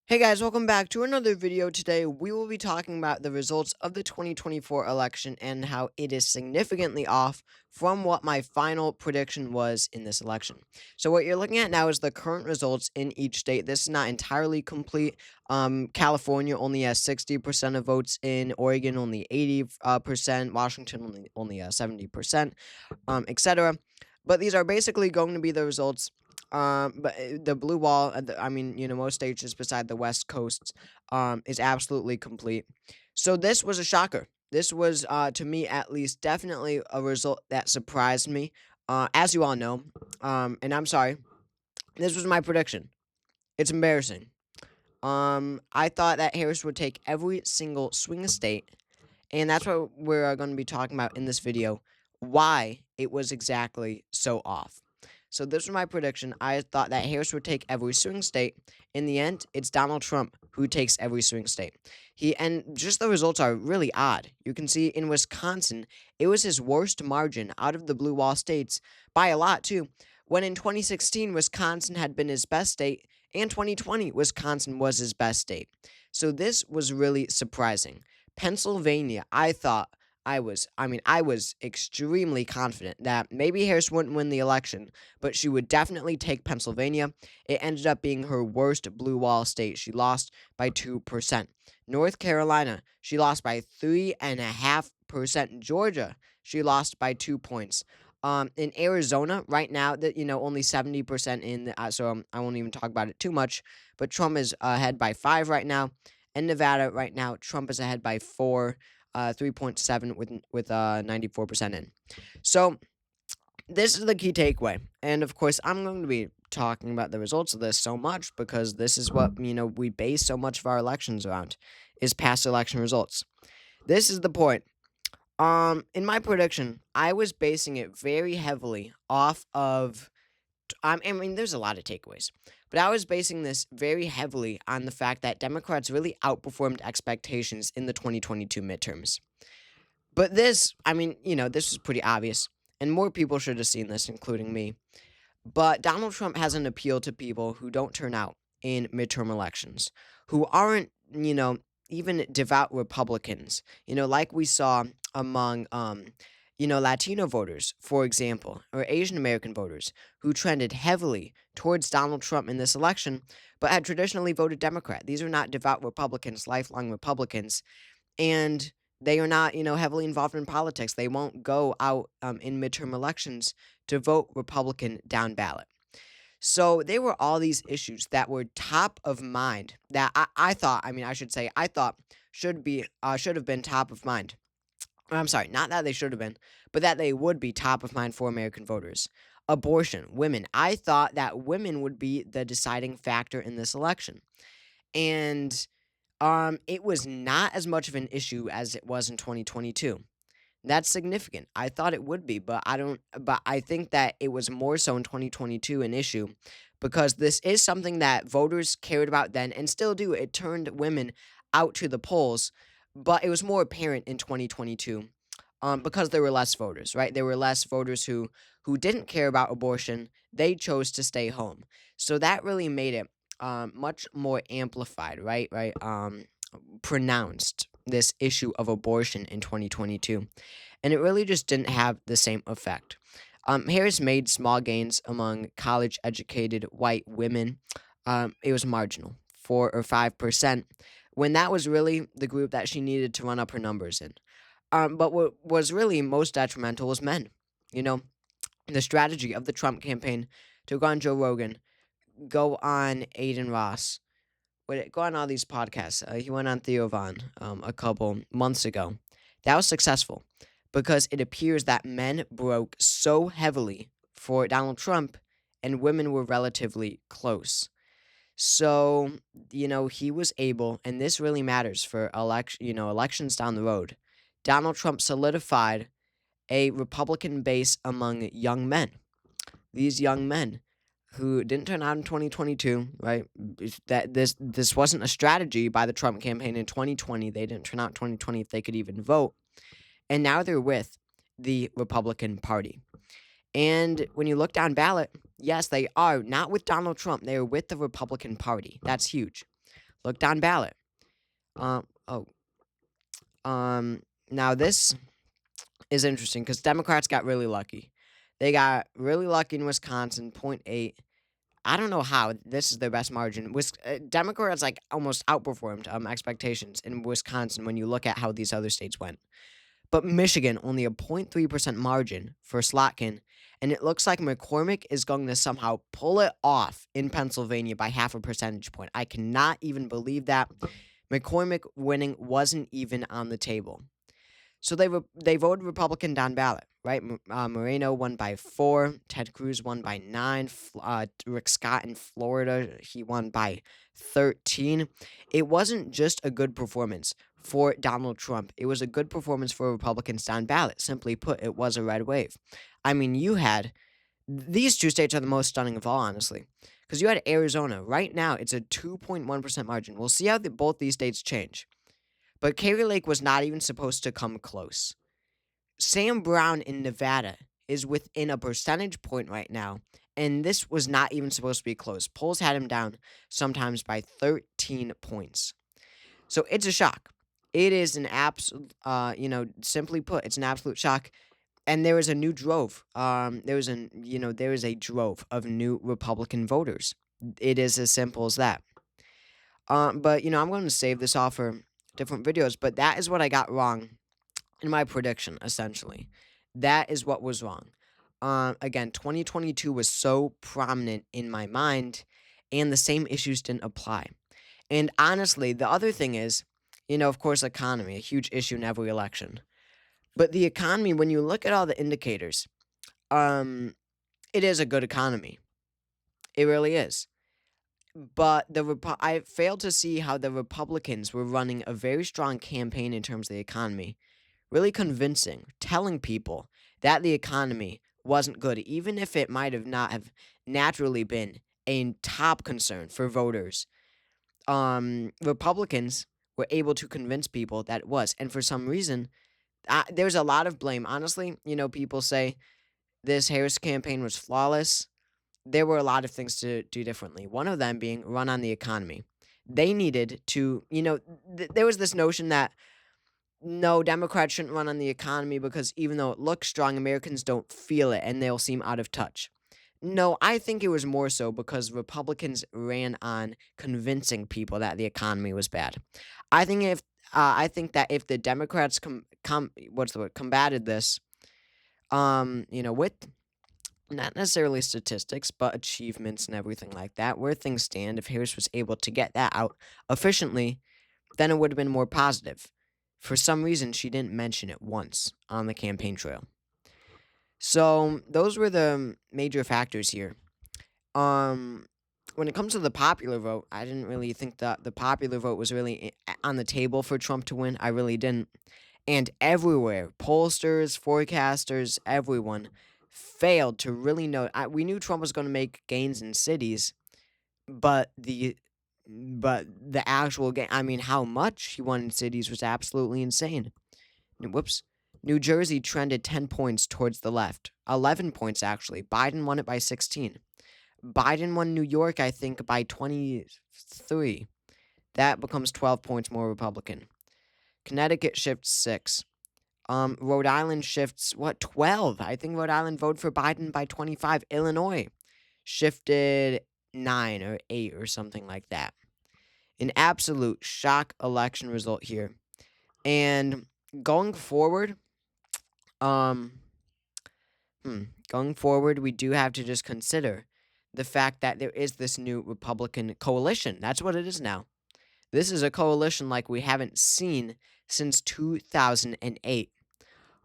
Hey guys, welcome back to another video. Today we will be talking about the results of the 2024 election and how it is significantly off from what my final prediction was in this election. So what you're looking at now is the current results in each state. This is not entirely complete. California only has 60% of votes in, Oregon only 80%, Washington only 70%, etc. But these are basically going to be the results. But the blue wall, I mean, most states just beside the West Coast, is absolutely complete. So this was a shocker. This was, to me at least, definitely a result that surprised me. As you all know, and I'm sorry, this was my prediction. It's embarrassing. I thought that Harris would take every single swing state, and that's what we're going to be talking about in this video. Why it was exactly so off. So this was my prediction. I thought that Harris would take every swing state. In the end, it's Donald Trump who takes every swing state. And just the results are really odd. You can see in Wisconsin, it was his worst margin out of the blue wall states by a lot too. When in 2016, Wisconsin had been his best state, and 2020, Wisconsin was his best state. So this was really surprising. Pennsylvania, I was extremely confident that maybe Harris wouldn't win the election, but she would definitely take Pennsylvania. It ended up being her worst blue wall state. She lost by 2%. North Carolina, she lost by 3.5%. Georgia, she lost by 2 points. In Arizona, right now, that only 70% in, so I won't even talk about it too much. But Trump is ahead by 5 right now. In Nevada, right now, Trump is ahead by 4. 3.7 with 94% in. So this is the key takeaway. And of course, I'm going to be talking about the results of this so much because this is what, we base so much of our elections around is past election results. This is the point. In my prediction, I was basing it very heavily off of I mean, there's a lot of takeaways, but I was basing this very heavily on the fact that Democrats really outperformed expectations in the 2022 midterms. But this, this is pretty obvious, and more people should have seen this, including me. But Donald Trump has an appeal to people who don't turn out in midterm elections, who aren't, even devout Republicans, like we saw among, Latino voters, for example, or Asian American voters who trended heavily towards Donald Trump in this election, but had traditionally voted Democrat. These are not devout Republicans, lifelong Republicans, and they are not, heavily involved in politics. They won't go out in midterm elections to vote Republican down ballot. So there were all these issues that were top of mind that I thought, I thought should have been top of mind. I'm sorry, not that they should have been, but that they would be top of mind for American voters. Abortion, women. I thought that women would be the deciding factor in this election. And it was not as much of an issue as it was in 2022. That's significant. I thought it would be, but I think that it was more so in 2022 an issue because this is something that voters cared about then and still do. It turned women out to the polls, but it was more apparent in 2022 because there were less voters, right? There were less voters who didn't care about abortion. They chose to stay home. So that really made it much more amplified, right? Pronounced this issue of abortion in 2022, and it really just didn't have the same effect. Harris made small gains among college-educated white women. It was marginal, 4 or 5%, when that was really the group that she needed to run up her numbers in. But what was really most detrimental was men. You know, the strategy of the Trump campaign to go on Joe Rogan, go on Aiden Ross, go on all these podcasts. He went on Theo Von a couple months ago. That was successful because it appears that men broke so heavily for Donald Trump and women were relatively close. So, he was able, and this really matters for elections down the road. Donald Trump solidified a Republican base among young men. These young men who didn't turn out in 2022, right? That this wasn't a strategy by the Trump campaign in 2020. They didn't turn out in 2020 if they could even vote. And now they're with the Republican Party. And when you look down ballot, yes, they are not with Donald Trump. They are with the Republican Party. That's huge. Look down ballot. Oh, now this is interesting because Democrats got really lucky. They got really lucky in Wisconsin, point 0.8. I don't know how this is their best margin. Democrats like almost outperformed expectations in Wisconsin when you look at how these other states went. But Michigan only a 0.3% margin for Slotkin, and it looks like McCormick is going to somehow pull it off in Pennsylvania by half a percentage point. I cannot even believe that McCormick winning wasn't even on the table. So they voted Republican down ballot, right? Moreno won by 4. Ted Cruz won by 9. Rick Scott in Florida, he won by 13. It wasn't just a good performance for Donald Trump. It was a good performance for Republicans down ballot. Simply put, it was a red wave. I mean, you had these two states are the most stunning of all, honestly, because you had Arizona. Right now, it's a 2.1% margin. We'll see how both these states change. But Kari Lake was not even supposed to come close. Sam Brown in Nevada is within a percentage point right now, and this was not even supposed to be close. Polls had him down sometimes by 13 points. So it's a shock. It is an absolute, simply put, it's an absolute shock. And there is a new drove. There is a drove of new Republican voters. It is as simple as that. But I'm going to save this off for different videos. But that is what I got wrong in my prediction, essentially. That is what was wrong. Again, 2022 was so prominent in my mind, and the same issues didn't apply. And honestly, the other thing is, of course, economy, a huge issue in every election. But the economy, when you look at all the indicators, it is a good economy. It really is. But I failed to see how the Republicans were running a very strong campaign in terms of the economy. Really convincing, telling people that the economy wasn't good, even if it might have not have naturally been a top concern for voters. Republicans were able to convince people that it was. And for some reason, there's a lot of blame. Honestly, people say this Harris campaign was flawless. There were a lot of things to do differently. One of them being run on the economy. They needed to, there was this notion that no, Democrats shouldn't run on the economy because even though it looks strong, Americans don't feel it and they'll seem out of touch. No, I think it was more so because Republicans ran on convincing people that the economy was bad. I think that if the Democrats combated this, with not necessarily statistics, but achievements and everything like that, where things stand, if Harris was able to get that out efficiently, then it would have been more positive. For some reason, she didn't mention it once on the campaign trail. So those were the major factors here. When it comes to the popular vote, I didn't really think that the popular vote was really on the table for Trump to win. I really didn't. And everywhere, pollsters, forecasters, everyone failed to really know. We knew Trump was going to make gains in cities, but the actual game, I mean, how much he won in cities was absolutely insane. Whoops. New Jersey trended 10 points towards the left. 11 points, actually. Biden won it by 16. Biden won New York, I think, by 23. That becomes 12 points more Republican. Connecticut shifts 6. Rhode Island shifts, 12? I think Rhode Island voted for Biden by 25. Illinois shifted 9 or 8 or something like that. An absolute shock election result here. And going forward, we do have to just consider the fact that there is this new Republican coalition. That's what it is now. This is a coalition like we haven't seen since 2008.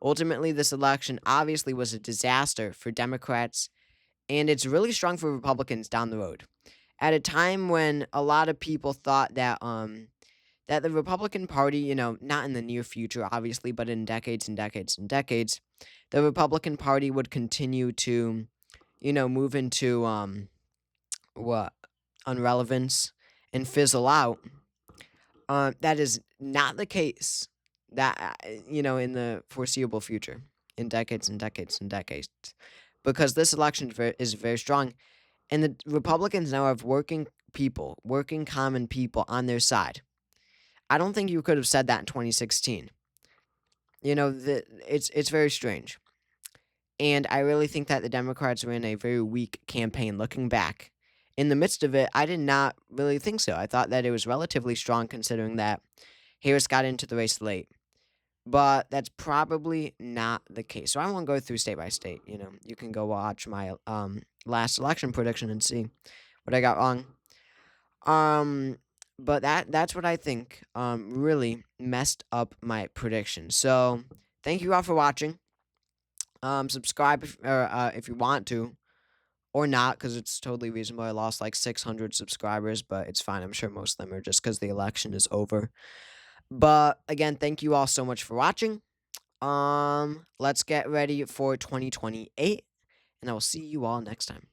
Ultimately, this election obviously was a disaster for Democrats, and it's really strong for Republicans down the road. At a time when a lot of people thought that that the Republican Party, not in the near future, obviously, but in decades and decades and decades, the Republican Party would continue to, move into irrelevance and fizzle out. That is not the case. In the foreseeable future, in decades and decades and decades, because this election is very strong, and the Republicans now have working people, working common people on their side. I don't think you could have said that in 2016. It's very strange. And I really think that the Democrats ran a very weak campaign looking back. In the midst of it, I did not really think so. I thought that it was relatively strong considering that Harris got into the race late. But that's probably not the case. So I won't go through state by state. You can go watch my last election prediction and see what I got wrong. Um, but that's what I think really messed up my prediction. So thank you all for watching. Subscribe if you want to, or not, because it's totally reasonable. I lost like 600 subscribers, but it's fine. I'm sure most of them are just because the election is over. But again, thank you all so much for watching. Let's get ready for 2028, and I will see you all next time.